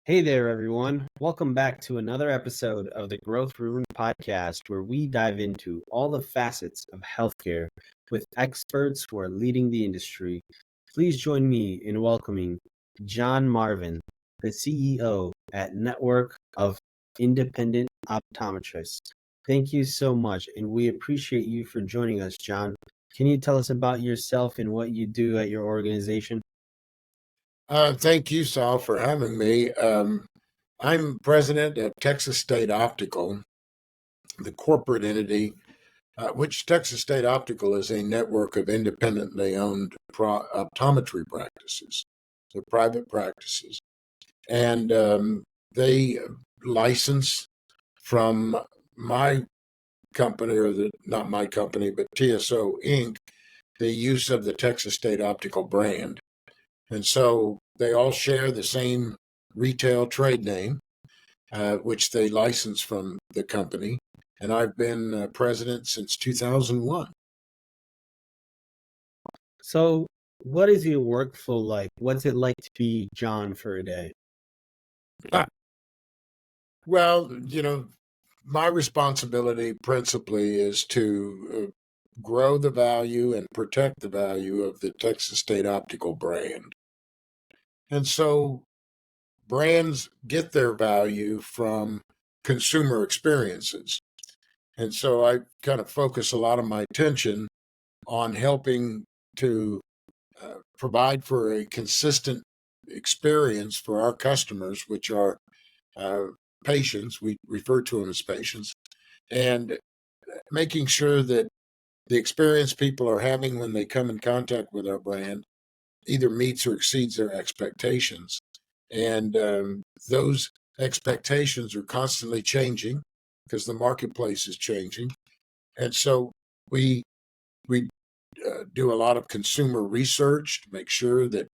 Hey there, everyone. Welcome back to another episode of the Growth Room podcast, where we dive into all the facets of healthcare with experts who are leading the industry. Please join me in welcoming John Marvin, the CEO at Network of Independent Optometrists. Thank you so much, and we appreciate you for joining us, John. Can you tell us about yourself and what you do at your organization? Thank you, Sal, for having me. I'm president of Texas State Optical, the corporate entity, which Texas State Optical is a network of independently owned optometry practices, so private practices. And they license from my company, not my company, but TSO Inc., the use of the Texas State Optical brand. And so they all share the same retail trade name, which they license from the company. And I've been president since 2001. So, what is your workflow like? What's it like to be John for a day? Ah, well, my responsibility principally is to grow the value and protect the value of the Texas State Optical brand. And so brands get their value from consumer experiences. And so I kind of focus a lot of my attention on helping to provide for a consistent experience for our customers, which are uh, patients. We refer to them as patients, and making sure that the experience people are having when they come in contact with our brand either meets or exceeds their expectations. And those expectations are constantly changing because the marketplace is changing. And so we we do a lot of consumer research to make sure that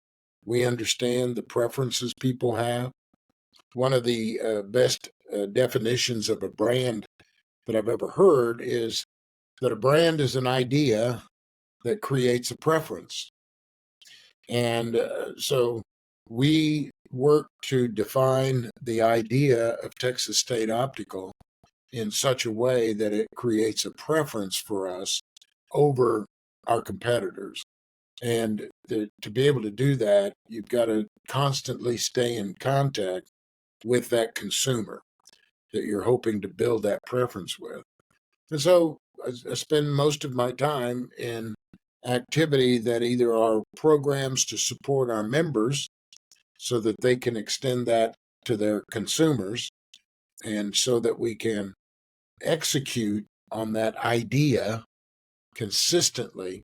we understand the preferences people have. One of the best definitions of a brand that I've ever heard is that a brand is an idea that creates a preference. And so we work to define the idea of Texas State Optical in such a way that it creates a preference for us over our competitors. And to be able to do that, you've got to constantly stay in contact with that consumer that you're hoping to build that preference with. And so I spend most of my time in activity that either are programs to support our members so that they can extend that to their consumers, and so that we can execute on that idea consistently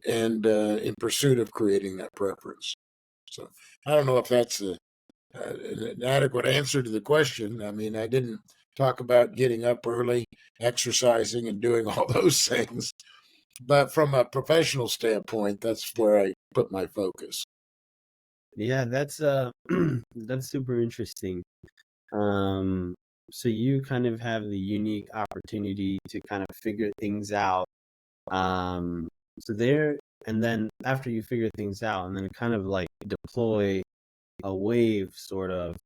and in pursuit of creating that preference. So I don't know if that's an adequate answer to the question. I mean, I didn't talk about getting up early, exercising, and doing all those things. But from a professional standpoint, that's where I put my focus. Yeah, that's that's super interesting. Um, so you kind of have the unique opportunity to kind of figure things out. Um, so there, and then after you figure things out, and then kind of like deploy a wave sort of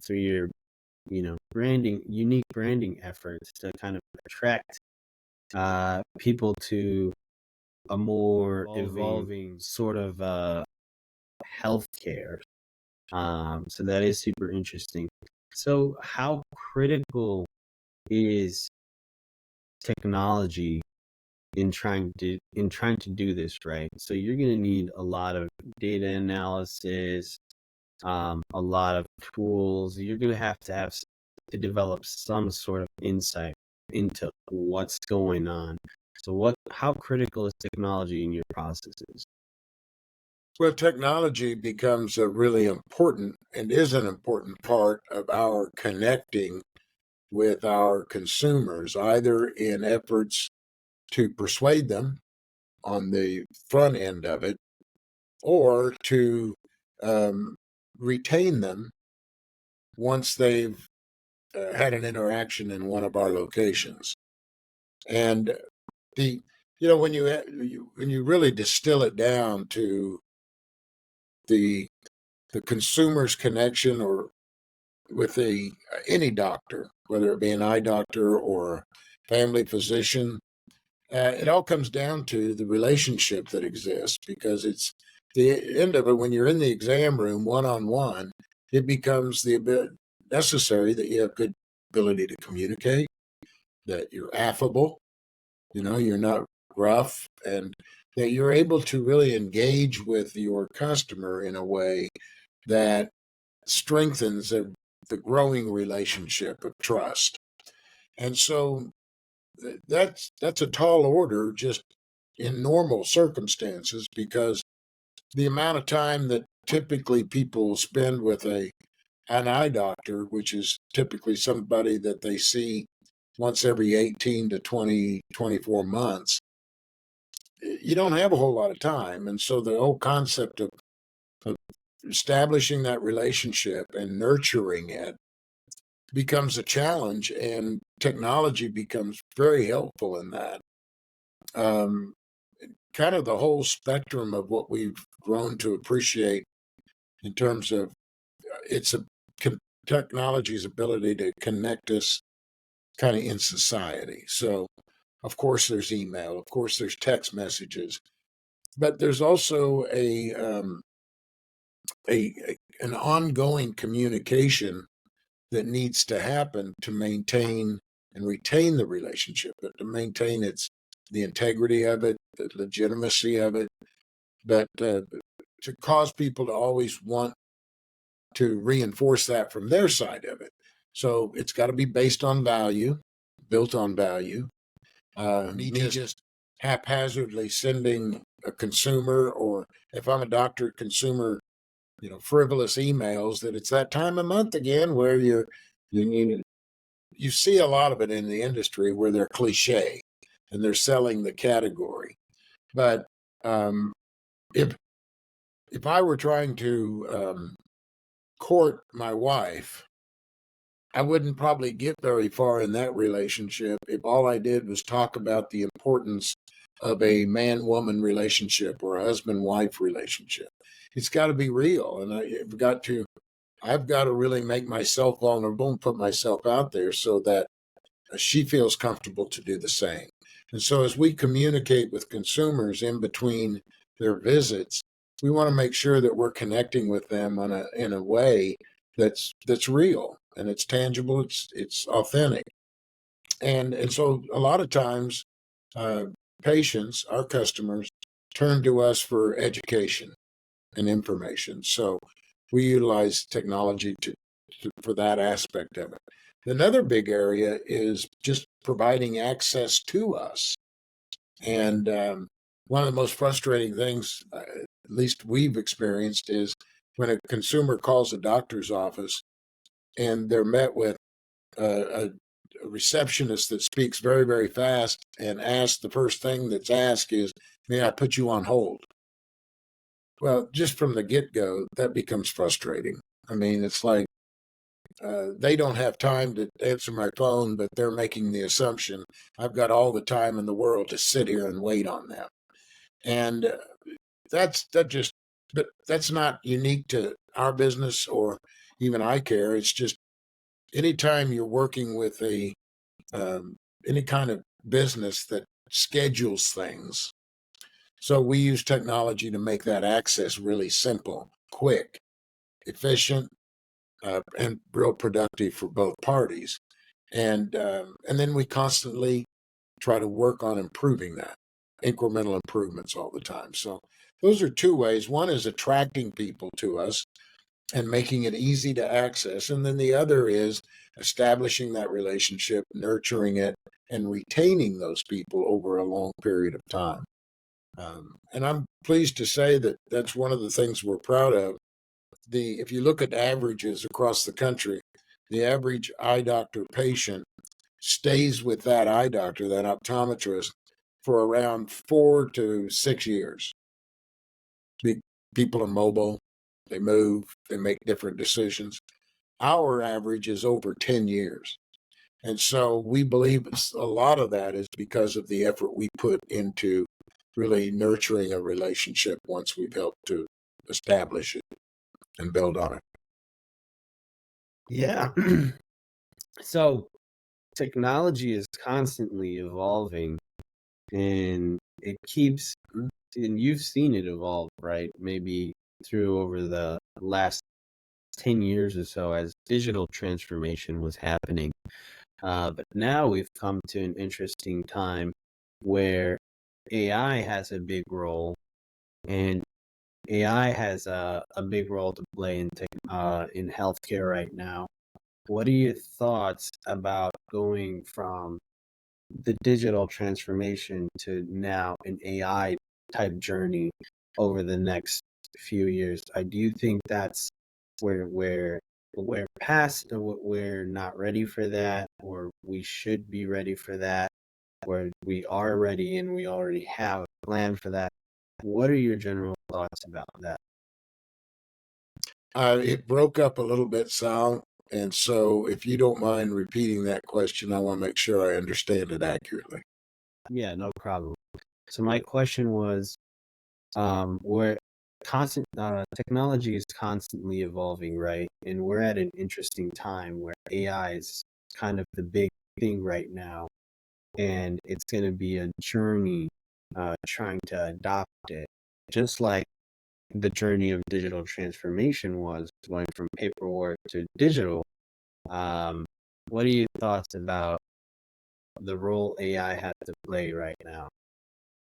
through your, unique branding efforts to kind of attract people to a more evolving sort of healthcare. So that is super interesting. So how critical is technology in trying to do this, right? So you're going to need a lot of data analysis, a lot of tools. You're going to have to develop some sort of insight into what's going on. So how critical is technology in your processes? Well, technology becomes a really important and is an important part of our connecting with our consumers, either in efforts to persuade them on the front end of it or to um, retain them once they've had an interaction in one of our locations. And the when you really distill it down to the the consumer's connection or with any doctor, whether it be an eye doctor or a family physician, it all comes down to the relationship that exists, because it's the end of it. When you're in the exam room one-on-one, it becomes necessary that you have good ability to communicate, that you're affable, you're not rough, and that you're able to really engage with your customer in a way that strengthens the growing relationship of trust. And so that's a tall order just in normal circumstances, because the amount of time that typically people spend with an eye doctor, which is typically somebody that they see once every 18 to 20, 24 months, you don't have a whole lot of time. And so the whole concept of establishing that relationship and nurturing it becomes a challenge, and technology becomes very helpful in that. Um, Kind of the whole spectrum of what we've grown to appreciate in terms of its technology's ability to connect us kind of in society. So, of course, there's email, of course, there's text messages, but there's also an ongoing communication that needs to happen to maintain and retain the relationship, but to maintain the integrity of it, the legitimacy of it, but to cause people to always want to reinforce that from their side of it. So it's got to be based on value, built on value. Me just haphazardly sending a consumer, or if I'm a doctor, consumer, frivolous emails, that it's that time of month again where you see a lot of it in the industry where they're cliche and they're selling the category. But um, if I were trying to court my wife, I wouldn't probably get very far in that relationship if all I did was talk about the importance of a man-woman relationship or a husband-wife relationship. It's got to be real, and I've got to really make myself vulnerable and put myself out there so that she feels comfortable to do the same. And so as we communicate with consumers in between their visits, we want to make sure that we're connecting with them in a way that's real and it's tangible, it's authentic. And so a lot of times uh, patients, our customers, turn to us for education and information. So we utilize technology for that aspect of it. Another big area is just providing access to us. And one of the most frustrating things, at least we've experienced, is when a consumer calls a doctor's office and they're met with a receptionist that speaks very, very fast, and the first thing that's asked is, "May I put you on hold?" Well, just from the get-go, that becomes frustrating. I mean, it's like they don't have time to answer my phone, but they're making the assumption I've got all the time in the world to sit here and wait on them. And but that's not unique to our business or even eye care. It's just anytime you're working with any kind of business that schedules things. So we use technology to make that access really simple, quick, efficient, and real productive for both parties. And then we constantly try to work on improving that, incremental improvements all the time. So those are two ways. One is attracting people to us and making it easy to access. And then the other is establishing that relationship, nurturing it, and retaining those people over a long period of time. And I'm pleased to say that that's one of the things we're proud of. If you look at averages across the country, the average eye doctor patient stays with that eye doctor, that optometrist, for around 4 to 6 years. People are mobile, they move, they make different decisions. Our average is over 10 years. And so we believe a lot of that is because of the effort we put into really nurturing a relationship once we've helped to establish it. and build on it. Yeah. So technology is constantly evolving, and it keeps, and you've seen it evolve, right? Maybe through over the last 10 years or so as digital transformation was happening. But now we've come to an interesting time where AI has a big role, and AI has a big role to play in healthcare right now. What are your thoughts about going from the digital transformation to now an AI type journey over the next few years? I do think that's where we're past, or we're not ready for that, or we should be ready for that, where we are ready and we already have a plan for that. What are your general thoughts about that? It broke up a little bit, Sal. And so, if you don't mind repeating that question, I want to make sure I understand it accurately. Yeah, no problem. So my question was, where constant technology is constantly evolving, right? And we're at an interesting time where AI is kind of the big thing right now, and it's going to be a journey trying to adopt it, just like the journey of digital transformation was going from paperwork to digital. Um, what are your thoughts about the role AI has to play right now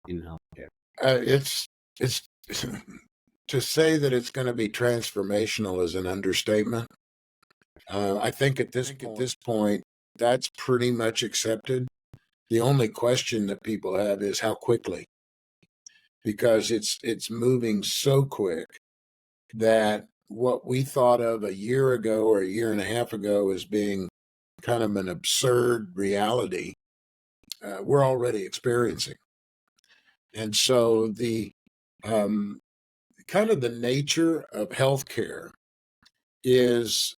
in healthcare? It's to say that it's going to be transformational is an understatement. I think at this point, that's pretty much accepted. The only question that people have is how quickly, because it's moving so quick that what we thought of a year ago or a year and a half ago as being kind of an absurd reality, we're already experiencing. And so the um, kind of the nature of healthcare is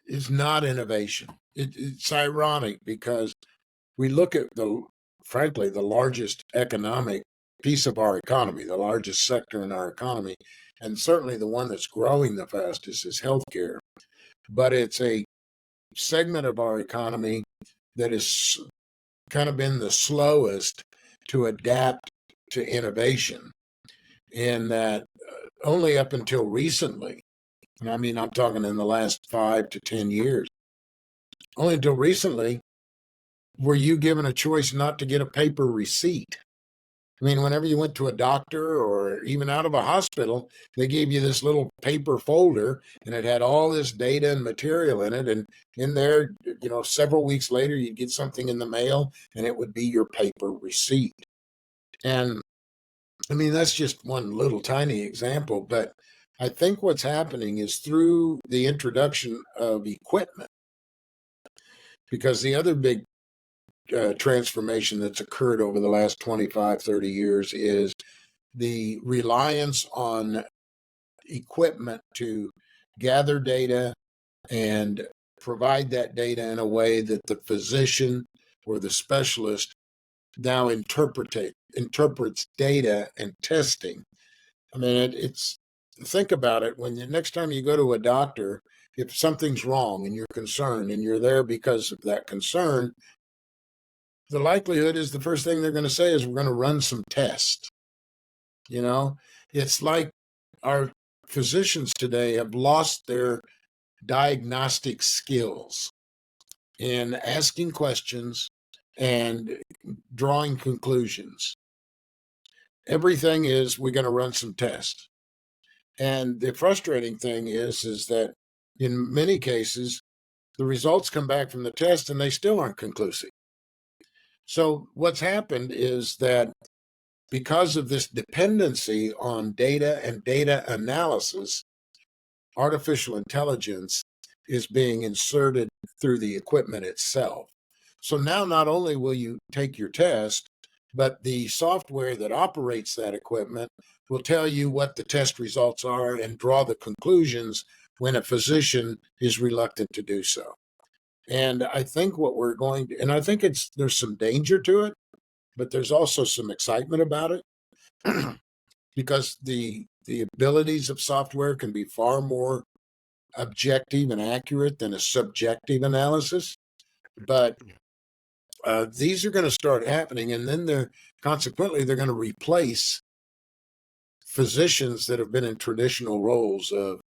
is not innovation. It's ironic because we look at frankly, the largest economic piece of our economy, the largest sector in our economy, and certainly the one that's growing the fastest is healthcare. But it's a segment of our economy that has kind of been the slowest to adapt to innovation, in that only up until recently, and I mean, I'm talking in the last 5 to 10 years, only until recently were you given a choice not to get a paper receipt. I mean, whenever you went to a doctor or even out of a hospital, they gave you this little paper folder and it had all this data and material in it. And in there, several weeks later, you'd get something in the mail and it would be your paper receipt. And I mean, that's just one little tiny example. But I think what's happening is through the introduction of equipment, because the other big transformation that's occurred over the last 25, 30 years is the reliance on equipment to gather data and provide that data in a way that the physician or the specialist now interprets data and testing. I mean, it's think about it. When the next time you go to a doctor, if something's wrong and you're concerned and you're there because of that concern, the likelihood is the first thing they're going to say is we're going to run some tests. You know, it's like our physicians today have lost their diagnostic skills in asking questions and drawing conclusions. Everything is we're going to run some tests. And the frustrating thing is that in many cases, the results come back from the test and they still aren't conclusive. So what's happened is that because of this dependency on data and data analysis, artificial intelligence is being inserted through the equipment itself. So now not only will you take your test, but the software that operates that equipment will tell you what the test results are and draw the conclusions when a physician is reluctant to do so. And I think what we're going to, and I think there's some danger to it, but there's also some excitement about it. because the abilities of software can be far more objective and accurate than a subjective analysis. But these are going to start happening, and then they're going to replace physicians that have been in traditional roles of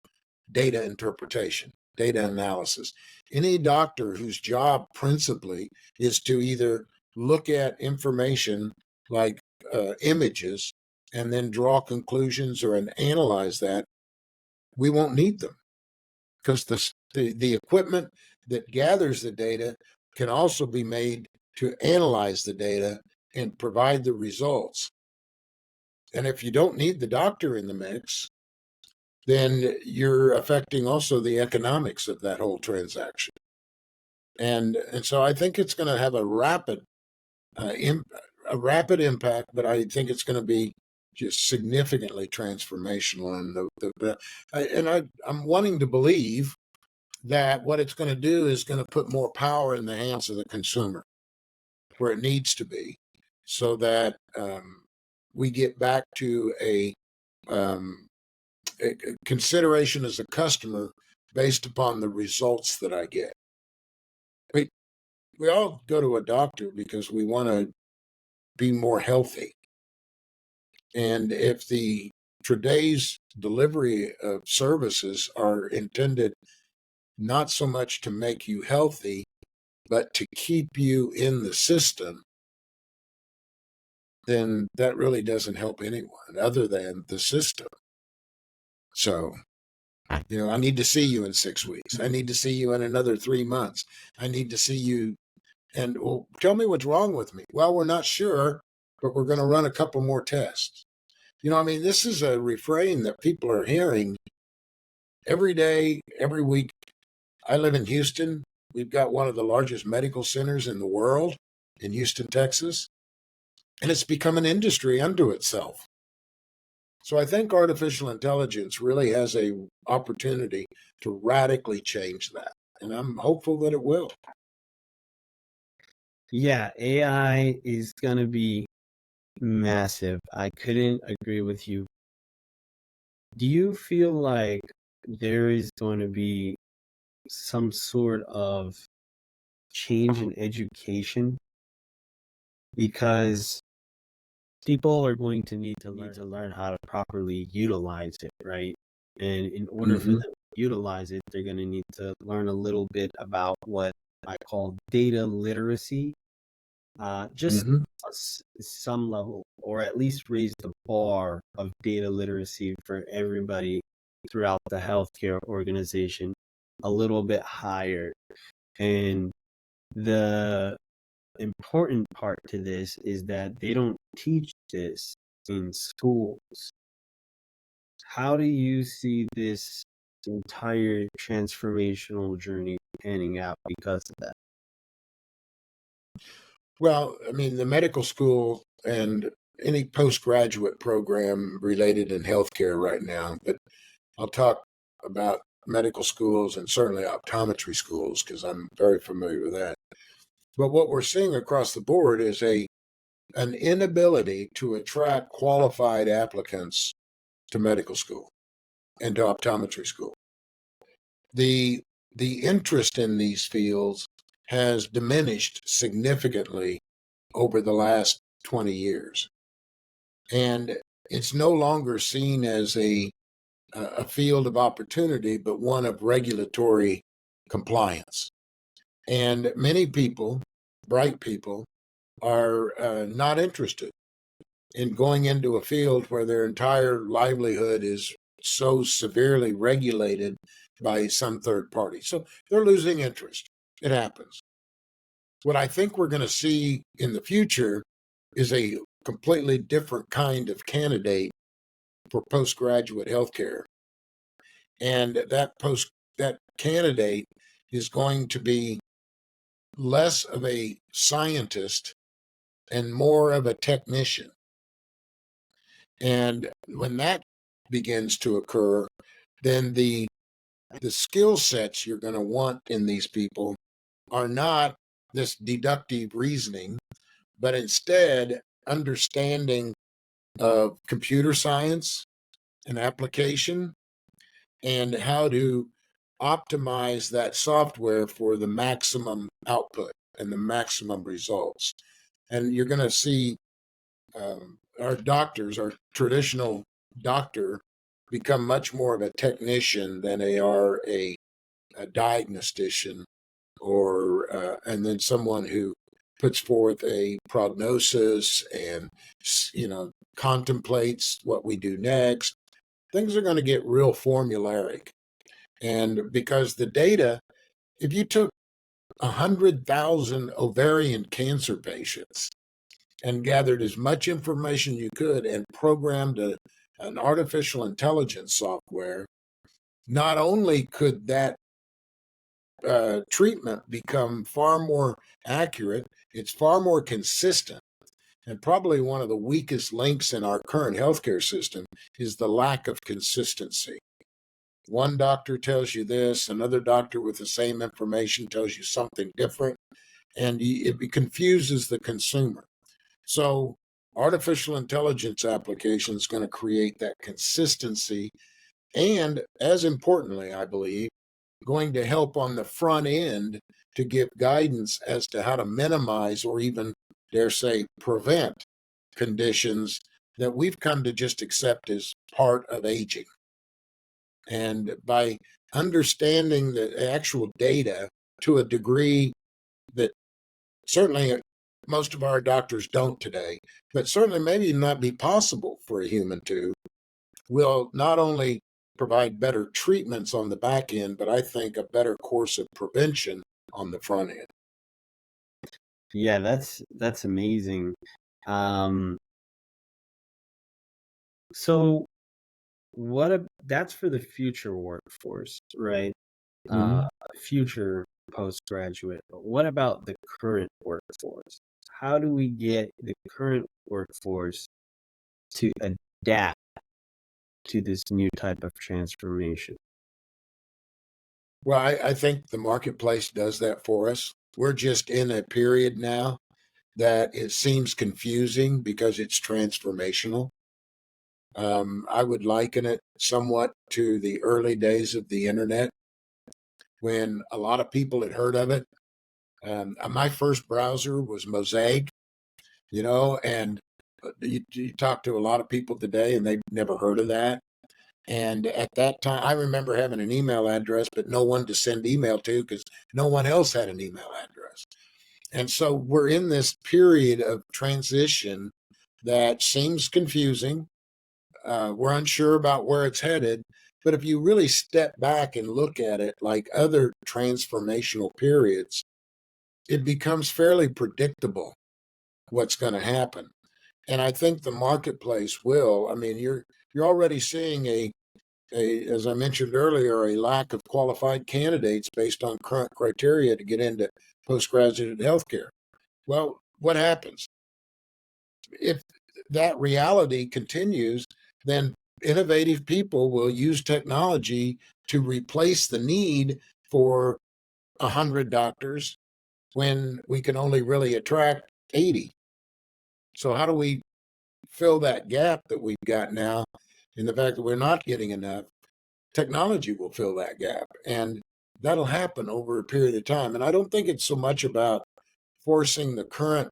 data interpretation, data analysis. Any doctor whose job principally is to either look at information like images and then draw conclusions or analyze that, we won't need them, because the equipment that gathers the data can also be made to analyze the data and provide the results. And if you don't need the doctor in the mix, then you're affecting also the economics of that whole transaction. And so I think it's going to have a rapid impact, but I think it's going to be just significantly transformational. And I'm wanting to believe that what it's going to do is going to put more power in the hands of the consumer where it needs to be, so that we get back to a consideration as a customer based upon the results that I get. We all go to a doctor because we want to be more healthy. And if today's delivery of services are intended not so much to make you healthy, but to keep you in the system, then that really doesn't help anyone other than the system. So, I need to see you in 6 weeks. I need to see you in another 3 months. I need to see you. And, well, tell me what's wrong with me. Well, we're not sure, but we're going to run a couple more tests. This is a refrain that people are hearing every day, every week. I live in Houston. We've got one of the largest medical centers in the world in Houston, Texas, and it's become an industry unto itself. So I think artificial intelligence really has an opportunity to radically change that, and I'm hopeful that it will. Yeah, AI is going to be massive. I couldn't agree with you. Do you feel like there is going to be some sort of change in education? Because people are going to need to learn how to properly utilize it, right? And in order for them to utilize it, they're going to need to learn a little bit about what I call data literacy, just some level, or at least raise the bar of data literacy for everybody throughout the healthcare organization a little bit higher. And the important part to this is that they don't teach this in schools. How do you see this entire transformational journey panning out because of that? Well, the medical school and any postgraduate program related in healthcare right now, but I'll talk about medical schools and certainly optometry schools because I'm very familiar with that. But what we're seeing across the board is an inability to attract qualified applicants to medical school and to optometry school. The interest in these fields has diminished significantly over the last 20 years. And it's no longer seen as a field of opportunity, but one of regulatory compliance. And many people, bright people, are not interested in going into a field where their entire livelihood is so severely regulated by some third party. So they're losing interest. It happens. What I think we're going to see in the future is a completely different kind of candidate for postgraduate healthcare. And that candidate is going to be less of a scientist and more of a technician. And when that begins to occur, then the skill sets you're going to want in these people are not this deductive reasoning, but instead understanding of computer science and application and how to optimize that software for the maximum output and the maximum results. And you're going to see our doctors, our traditional doctor, become much more of a technician than they are a diagnostician or and then someone who puts forth a prognosis and contemplates what we do next. Things are going to get real formulaic, and because the data, if you took 100,000 ovarian cancer patients and gathered as much information you could and programmed an artificial intelligence software, not only could that treatment become far more accurate, it's far more consistent. And probably one of the weakest links in our current healthcare system is the lack of consistency. One doctor tells you this, another doctor with the same information tells you something different, and it confuses the consumer. So, artificial intelligence application is going to create that consistency, and as importantly, I believe, going to help on the front end to give guidance as to how to minimize or even, dare say, prevent conditions that we've come to just accept as part of aging. And by understanding the actual data to a degree that certainly most of our doctors don't today, but certainly maybe not be possible for a human to, will not only provide better treatments on the back end, but I think a better course of prevention on the front end. Yeah, that's amazing. Um, so that's for the future workforce, right? Mhm. Future postgraduate. But what about the current workforce? How do we get the current workforce to adapt to this new type of transformation? Well, I think the marketplace does that for us. We're just in a period now that it seems confusing because it's transformational. I would liken it somewhat to the early days of the internet when a lot of people had heard of it. My first browser was Mosaic, and you talk to a lot of people today and they've never heard of that. And at that time, I remember having an email address, but no one to send email to because no one else had an email address. And so we're in this period of transition that seems confusing. We're unsure about where it's headed. But if you really step back and look at it like other transformational periods, it becomes fairly predictable what's going to happen. And I think the marketplace will. I mean, you're already seeing as I mentioned earlier, a lack of qualified candidates based on current criteria to get into postgraduate healthcare. Well, what happens? If that reality continues, then innovative people will use technology to replace the need for 100 doctors when we can only really attract 80. So, how do we fill that gap that we've got now in the fact that we're not getting enough? Technology will fill that gap. And that'll happen over a period of time. And I don't think it's so much about forcing the current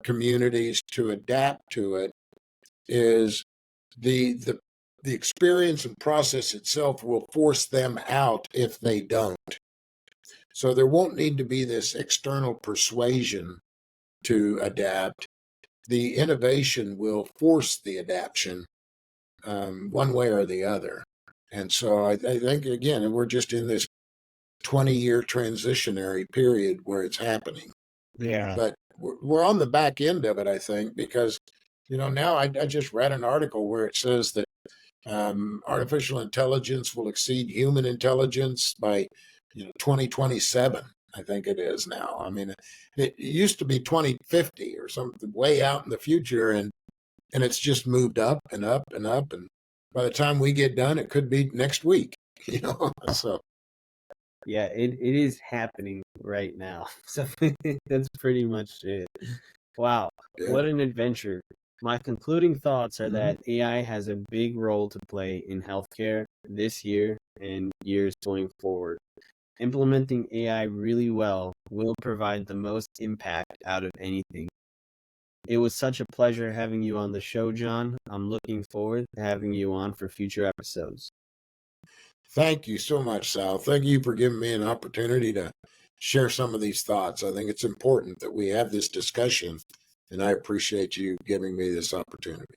communities to adapt to it is the experience and process itself will force them out if they don't. So there won't need to be this external persuasion to adapt. The innovation will force the adaptation one way or the other. And so I think, again, we're just in this 20-year transitionary period where it's happening. Yeah. But we're on the back end of it, I think, because, now I just read an article where it says that artificial intelligence will exceed human intelligence by 2027. I think it is now. I mean, it used to be 2050 or something way out in the future, and it's just moved up and up and up, and by the time we get done, it could be next week. So Yeah, it is happening right now. So that's pretty much it. Wow, yeah. what an adventure. My concluding thoughts are Mhm. that AI has a big role to play in healthcare this year and years going forward. Implementing AI really well will provide the most impact out of anything. It was such a pleasure having you on the show, John. I'm looking forward to having you on for future episodes. Thank you so much, Sal. Thank you for giving me an opportunity to share some of these thoughts. I think it's important that we have this discussion, and I appreciate you giving me this opportunity.